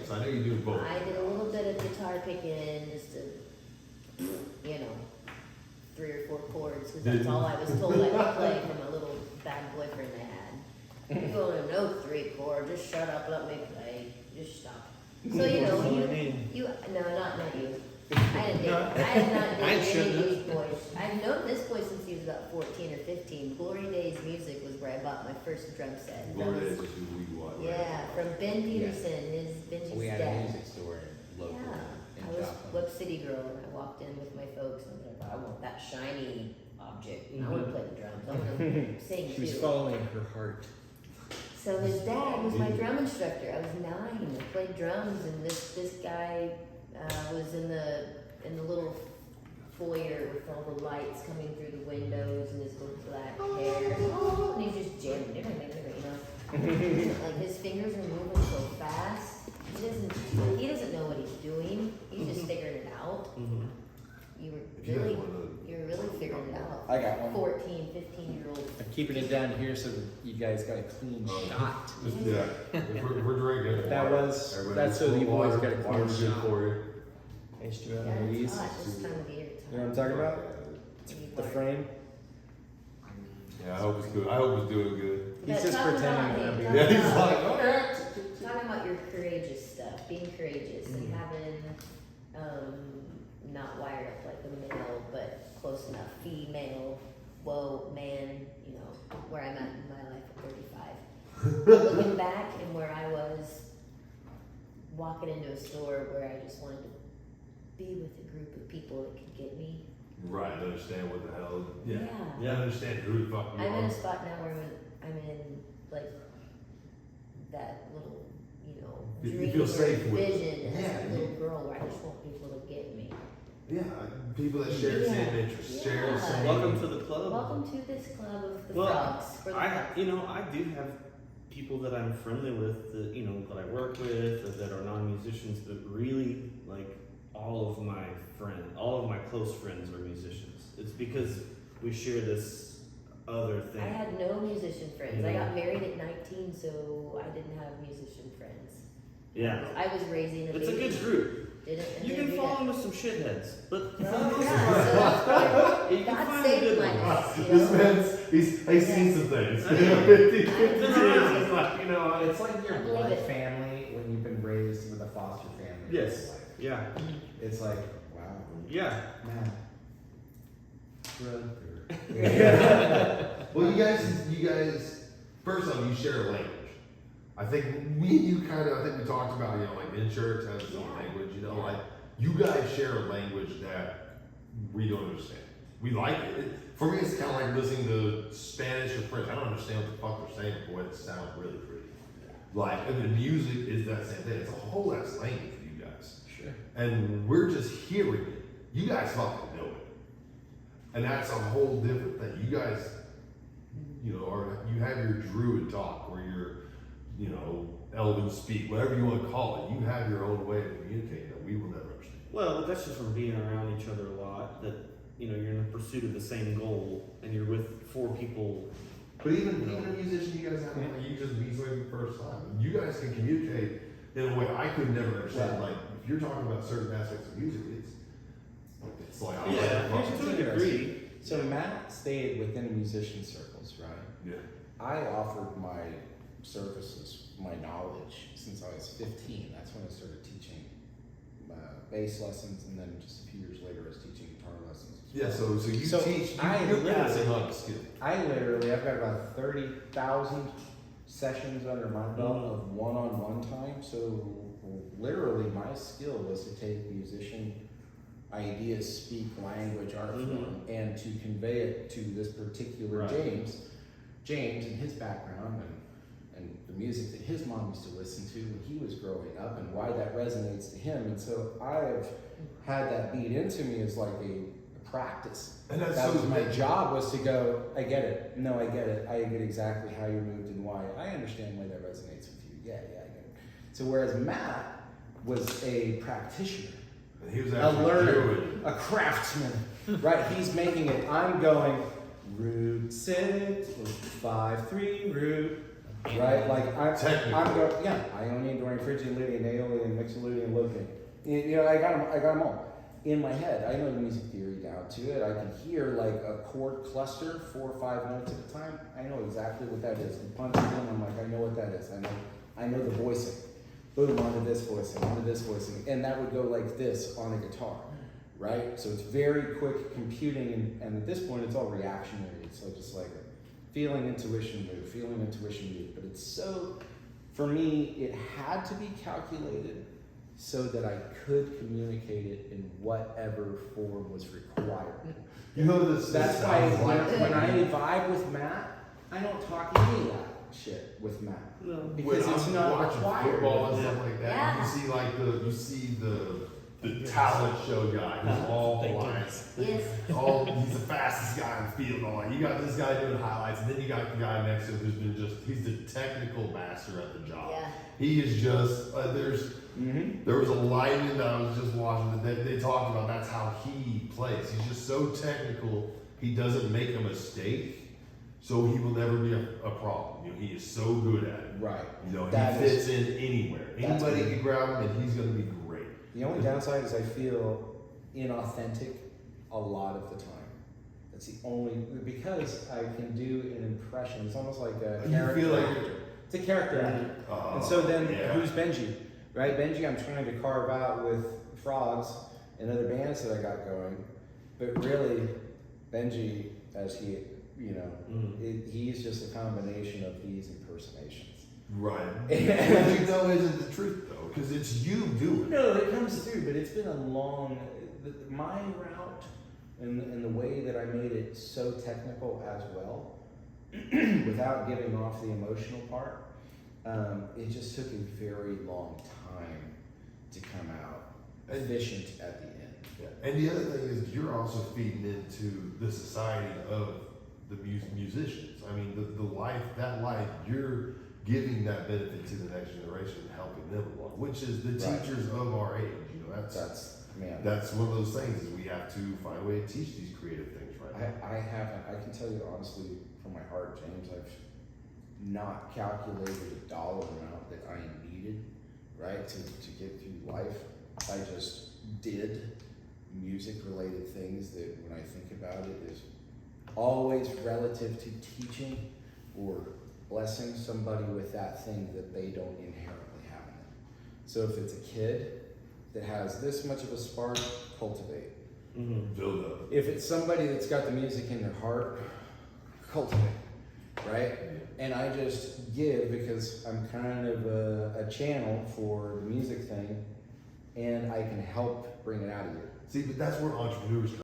So I know you do both. I did a little bit of guitar picking, just to, 3 or 4 chords, because that's all I was told I could play from a little bad boyfriend I had. You want to know 3 chords, just shut up, let me play, just stop. So you know, no, not you. I had not dated any of these boys. I've known this boy since he was about 14 or 15. Glory Days Music was where I bought my first drum set. Glory Days is who we want. Yeah, from Ben Peterson, Benji's We had dad. a music store local Yeah, in I was Joplin. Web City girl, and I walked in with my folks, and I was like, I want that shiny object. I want to play the drums. I want to sing She was too. following her heart. So his dad was my drum instructor. I was 9. I played drums, and this guy was in the little foyer with all the lights coming through the windows and his little black hair. And he's just jamming, you know. Like his fingers are moving so fast. He doesn't know what he's doing. He's just figuring it out. You're really figuring it out. I got one. 14, 15-year-old. I'm keeping it down here so that you guys got a clean shot. Yeah, if we're drinking. That's so you boys got a clean Water's good shot. for you. H2O Yeah, and it's these. hot this time of year. You know what I'm talking about? The frame. Yeah, I hope it's good. I hope it's doing good. He's just pretending to be. Yeah, he's like, okay. Talking about your courageous stuff, being courageous and having, not wired up like a male, but close enough, female, whoa, man, you know, where I'm at in my life at 35. Looking back and where I was walking into a store where I just wanted to be with a group of people that could get me. Right, understand what the hell. Yeah. Yeah. Yeah, understand who the fuck you I'm in are. a spot now where I'm in like that little, you know, You dream feel or safe with it. vision as Yeah, a little girl where I just want people to get me. Yeah, people that share the same Yeah. interests, share the Yeah. same. Welcome to the club. Welcome to this club of the Well, frogs. For the I frogs. do have people that I'm friendly with that that I work with that are non-musicians, but really like all of my close friends are musicians. It's because we share this other thing. I had no musician friends. Yeah. I got married at 19, so I didn't have musician friends. Yeah, I was raising a it's a baby. good group. Didn't You can fall in with some shitheads, but Oh, yeah, so that's why you can God find saved the good my ones. ass, you This know? man's, he's seen some things. Yeah. 50 years, he's like, It's like your I believe blood it. family when you've been raised with a foster family. Yes. Yeah. It's like, wow, Yeah. man. Well, you guys, first off, you share a language. I think me and you I think we talked about, like in church has its own language, like you guys share a language that we don't understand. We like it. For me, it's kind of like listening to Spanish or French. I don't understand what the fuck they're saying, but boy, it sounds really pretty. Like, and the music is that same thing. It's a whole ass language for you guys. Sure. And we're just hearing it. You guys fucking know it. And that's a whole different thing. You guys, you have your druid talk where you're, elven speak, whatever you want to call it. You have your own way of communicating that we will never understand. Well, that's just from being around each other a lot. That you're in the pursuit of the same goal, and you're with 4 people. But even a musician you guys have, you just meet for the first time. You guys can communicate in a way I could never understand. Yeah. Like, if you're talking about certain aspects of music, it's like, I'm Yeah, like, to a degree. So Matt stayed within musician circles, right? yeah. I offered my services, my knowledge, since I was 15. That's when I started teaching bass lessons, and then just a few years later, I was teaching guitar lessons. Yeah, so you So teach, I you're literally- passing on a skill. I've got about 30,000 sessions under my belt of one-on-one time. So literally, my skill was to take musician ideas, speak language, art form, and to convey it to this particular Right. James and his background and the music that his mom used to listen to when he was growing up, and why that resonates to him. And so I've had that beat into me as like a practice. And that's That so was my job, was to go, I get it. No, I get it. I get exactly how you're moved and why. I understand why that resonates with you. Yeah, I get it. So whereas Matt was a practitioner, And he was a actually learner, druid. a craftsman, right? He's making it. I'm going root 6, 5, 3, root. right? Like Technically. I only Dorian Phrygian, Lydian, Aeolian, Mixolydian, Lopian. You know, I got them all in my head. I know the music theory down to it. I can hear like a chord cluster, 4 or 5 notes at a time. I know exactly what that is. And punch it in, I'm like, I know what that is. I know the voicing. Boom, onto this voicing, and that would go like this on a guitar, right? So it's very quick computing, and at this point, it's all reactionary. It's like just like a feeling, intuition, move. But it's so, for me, it had to be calculated so that I could communicate it in whatever form was required. You know this. That's this why sounds like when I vibe with Matt, I don't talk any of that shit with Matt. No. Because when it's I'm not watching required. football and stuff like that, Yeah. you see like the talent show guy who's all lines. Yes. He's the fastest guy in the field. All that. You got this guy doing highlights, and then you got the guy next to him who's been he's the technical master at the job. Yeah. He is just there was a lineman that I was just watching that they talked about. That's how he plays. He's just so technical. He doesn't make a mistake. So he will never be a problem. You know, he is so good at it. Right. You know, That he fits is- in anywhere. that's Anybody good. can grab him, and he's going to be great. The only downside is I feel inauthentic a lot of the time. That's the only, because I can do an impression. It's almost like a You character feel like actor. It's a character actor. And so then, who's Benji? Right? Benji, I'm trying to carve out with Frogs and other bands that I got going. But really, Benji, as he, you know, he's just a combination of these impersonations. Right. Which you know isn't the truth, though, because it's you doing it. No, it comes through, but it's been a long. My route and the way that I made it so technical as well, without giving off the emotional part, it just took a very long time to come out efficient at the end. Yeah. And the other thing is, you're also feeding into the society of the musicians. I mean, the life, you're giving that benefit to the next generation and helping them along, which is the Right. teachers of our age. You know, that's one of those things is we have to find a way to teach these creative things, right? I can tell you honestly from my heart, James, I've not calculated a dollar amount that I needed, right, to get through life. I just did music related things that when I think about it is always relative to teaching or blessing somebody with that thing that they don't inherently have in them. So if it's a kid that has this much of a spark, cultivate. Build up. If it's somebody that's got the music in their heart, cultivate, right? And I just give because I'm kind of a channel for the music thing, and I can help bring it out of you. See, but that's where entrepreneurs come